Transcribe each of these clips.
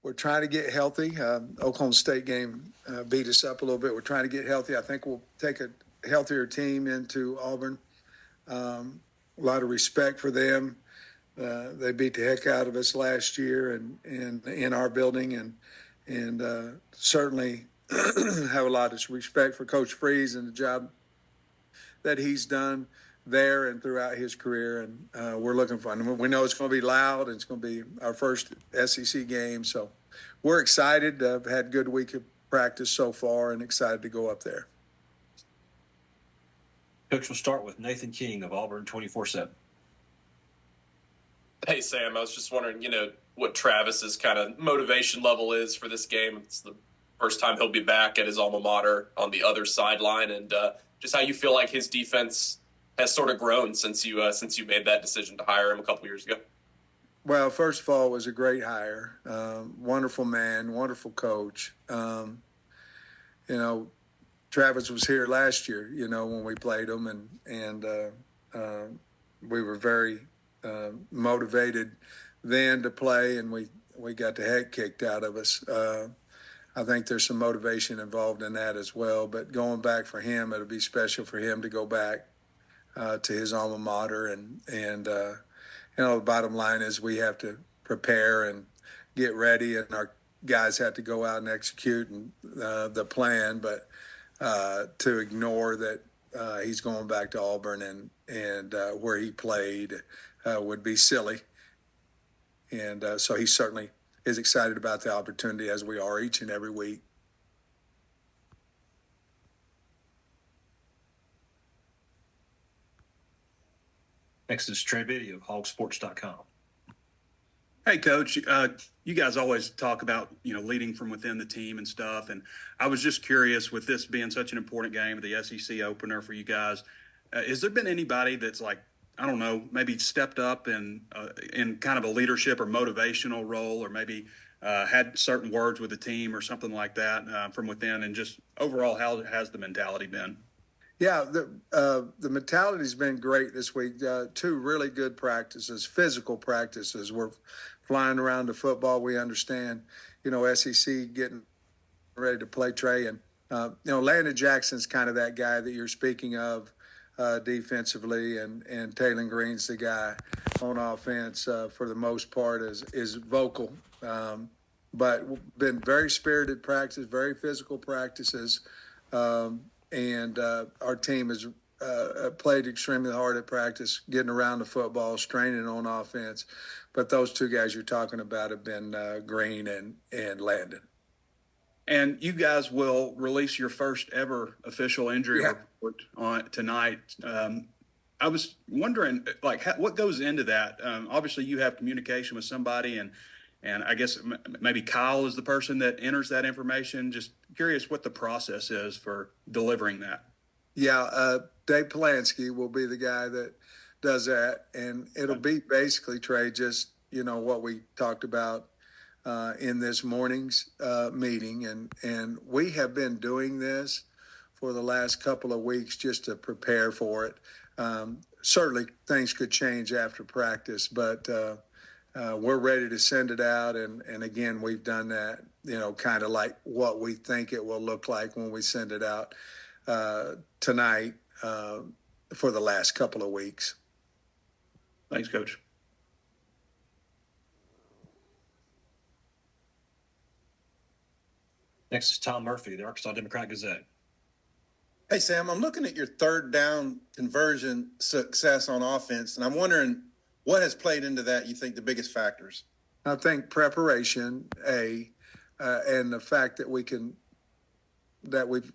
we're trying to get healthy. Oklahoma State game beat us up a little bit. We're trying to get healthy. I think we'll take a healthier team into Auburn. A lot of respect for them. They beat the heck out of us last year and in our building, and certainly have a lot of respect for Coach Freeze and the job that he's done there and throughout his career. And we're looking for him. We know it's going to be loud, and it's going to be our first SEC game. So we're excited. I've had a good week of practice so far and excited to go up there. Coach, will start with Nathan King of Auburn 24/7. Hey, Sam, I was just wondering, what Travis's kind of motivation level is for this game. It's the first time he'll be back at his alma mater on the other sideline, and just how you feel like his defense has sort of grown since you made that decision to hire him a couple years ago. Well, first of all, it was a great hire. Wonderful man, wonderful coach. Travis was here last year, when we played him, and we were very motivated then to play, and we got the heck kicked out of us. I think there's some motivation involved in that as well. But going back for him, it'll be special for him to go back to his alma mater. And the bottom line is we have to prepare and get ready, and our guys have to go out and execute the plan. But to ignore that he's going back to Auburn and where he played would be silly. And so he certainly is excited about the opportunity, as we are each and every week. Next is Trey Biddy of hogsports.com. Hey, Coach, you guys always talk about, leading from within the team and stuff. And I was just curious, with this being such an important game, the SEC opener for you guys, has there been anybody that's maybe stepped up in kind of a leadership or motivational role, or maybe had certain words with the team or something like that from within? And just overall, how has the mentality been? Yeah, the mentality's been great this week. 2 really good practices, physical practices. We're flying around the football. We understand, SEC getting ready to play Trey. And, Landon Jackson's kind of that guy that you're speaking of defensively, and Taylon Green's the guy on offense for the most part is vocal. But been very spirited practice, very physical practices. And our team has played extremely hard at practice, getting around the football, straining on offense. But those 2 guys you're talking about have been Green and Landon. And you guys will release your first ever official injury report on tonight. I was wondering, what goes into that? Obviously, you have communication with somebody, and I guess maybe Kyle is the person that enters that information. Just curious what the process is for delivering that. Yeah, Dave Polanski will be the guy that does that. And it'll be basically, Trey, just, what we talked about in this morning's meeting. And we have been doing this for the last couple of weeks just to prepare for it. Certainly things could change after practice, but we're ready to send it out. And again, we've done that, kind of like what we think it will look like when we send it out tonight for the last couple of weeks. Thanks, Coach. Next is Tom Murphy, the Arkansas Democrat-Gazette. Hey, Sam, I'm looking at your third down conversion success on offense, and I'm wondering what has played into that, you think, the biggest factors? I think preparation, and the fact that we've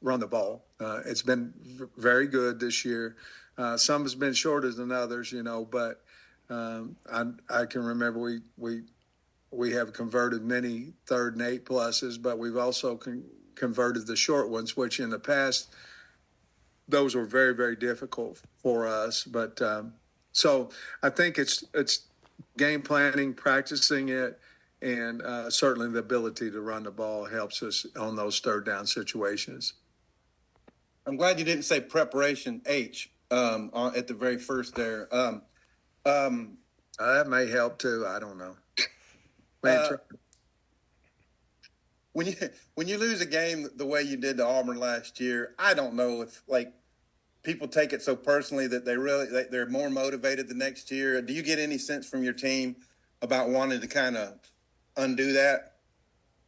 run the ball. It's been very good this year. Some has been shorter than others, but I can remember we have converted many 3rd and 8 pluses, but we've also converted the short ones, which in the past, those were very, very difficult for us. But so I think it's game planning, practicing it, and certainly the ability to run the ball helps us on those 3rd down situations. I'm glad you didn't say preparation H at the very first there. That may help too. I don't know. when you lose a game the way you did to Auburn last year, I don't know if people take it so personally that they're more motivated the next year. Do you get any sense from your team about wanting to kind of undo that?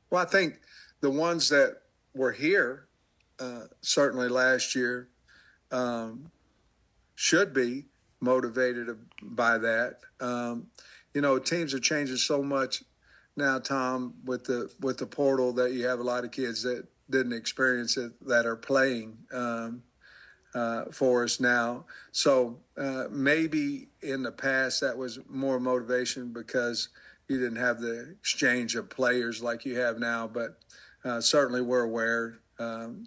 Well, I think the ones that were here certainly last year should be motivated by that. Teams are changing so much now, Tom, with the portal, that you have a lot of kids that didn't experience it that are playing for us now. So maybe in the past that was more motivation because you didn't have the exchange of players like you have now. But certainly we're aware,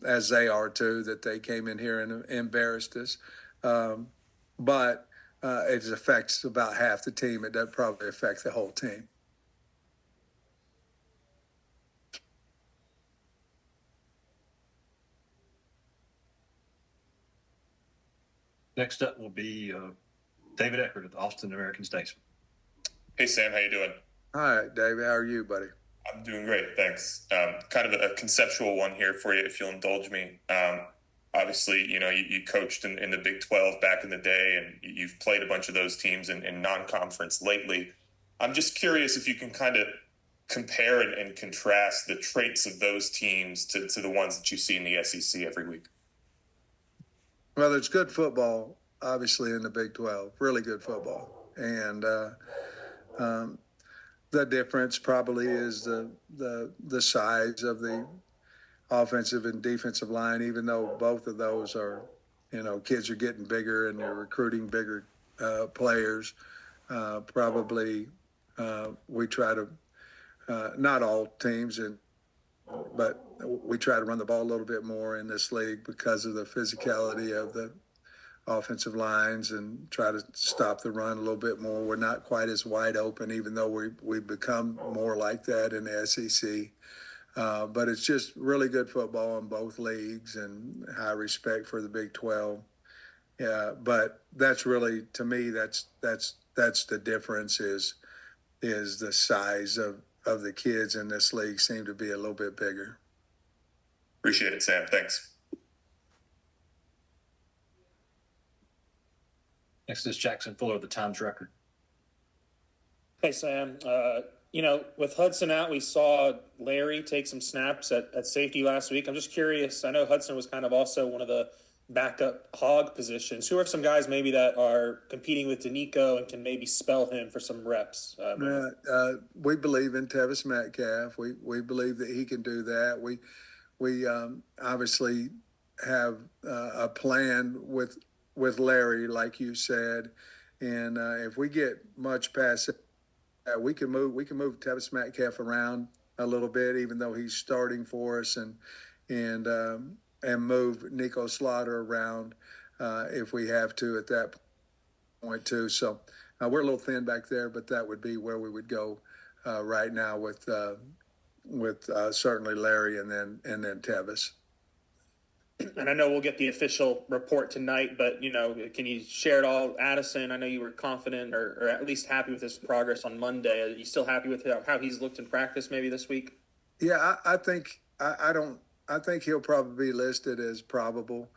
as they are too, that they came in here and embarrassed us. But it affects about half the team. It doesn't probably affect the whole team. Next up will be David Eckert of the Austin American-Statesman. Hey, Sam, how you doing? All right, David, how are you, buddy? I'm doing great, thanks. Kind of a conceptual one here for you, if you'll indulge me. Obviously, you coached in the Big 12 back in the day, and you've played a bunch of those teams in non-conference lately. I'm just curious if you can kind of compare and contrast the traits of those teams to the ones that you see in the SEC every week. Well, there's good football, obviously, in the Big 12, really good football. And the difference probably is the size of the offensive and defensive line, even though both of those are, kids are getting bigger and they're recruiting bigger players. Probably we try to, not all teams, but we try to run the ball a little bit more in this league because of the physicality of the offensive lines and try to stop the run a little bit more. We're not quite as wide open, even though we've become more like that in the SEC. But it's just really good football in both leagues and high respect for the Big 12. Yeah, but that's really, to me, that's the difference is the size of the kids in this league seem to be a little bit bigger. Appreciate it, Sam. Thanks. Next is Jackson Fuller of the Times Record. Hey, Sam. With Hudson out, we saw Larry take some snaps at safety last week. I'm just curious. I know Hudson was kind of also one of the backup hog positions. Who are some guys maybe that are competing with Danico and can maybe spell him for some reps? We believe in Tevis Metcalf. We believe that he can do that. We obviously have a plan with Larry, like you said, and if we get much past it, we can move Tevis Metcalf around a little bit, even though he's starting for us, and move Nico Slaughter around if we have to at that point too. So we're a little thin back there, but that would be where we would go right now with certainly Larry and then Tevis. And I know we'll get the official report tonight, but, can you share it all? Addison, I know you were confident or at least happy with his progress on Monday. Are you still happy with how he's looked in practice maybe this week? Yeah, I think I think he'll probably be listed as probable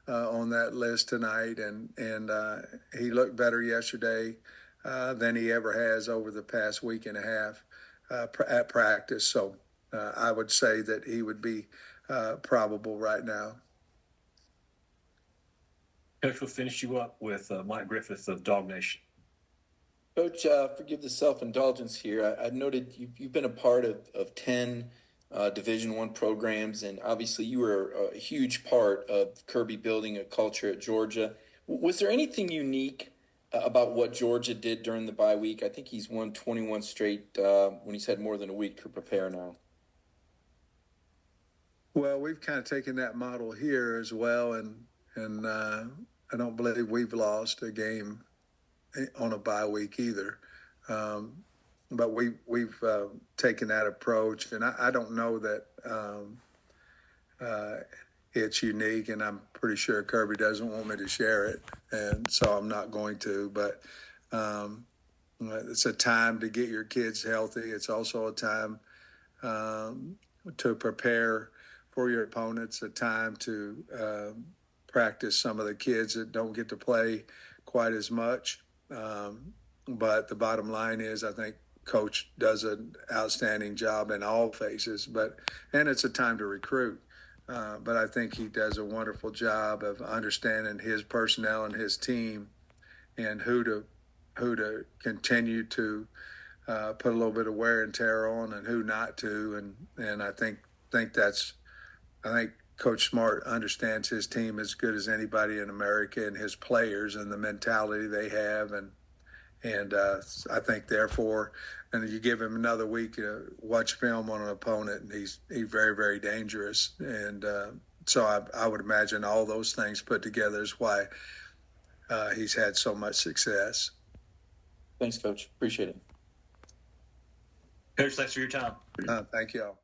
on that list tonight, and he looked better yesterday than he ever has over the past week and a half at practice. So I would say that he would be probable right now. Coach, we'll finish you up with Mike Griffith of Dog Nation. Coach, forgive the self-indulgence here. I noted you've been a part of 10 Division I programs, and obviously you were a huge part of Kirby building a culture at Georgia. Was there anything unique about what Georgia did during the bye week? I think he's won 21 straight when he's had more than a week to prepare now. Well, we've kind of taken that model here as well, and I don't believe we've lost a game on a bye week either. But we've taken that approach, and I don't know that it's unique, and I'm pretty sure Kirby doesn't want me to share it, and so I'm not going to. But it's a time to get your kids healthy. It's also a time to prepare for your opponents, a time to practice some of the kids that don't get to play quite as much. But the bottom line is, I think Coach does an outstanding job in all phases. And it's a time to recruit. But I think he does a wonderful job of understanding his personnel and his team, and who to continue to put a little bit of wear and tear on, and who not to. And I think Coach Smart understands his team as good as anybody in America, and his players and the mentality they have. And I think, therefore, and you give him another week to watch film on an opponent, and he's very, very dangerous. And so I would imagine all those things put together is why he's had so much success. Thanks, Coach. Appreciate it. Coach, thanks for your time. Thank you all.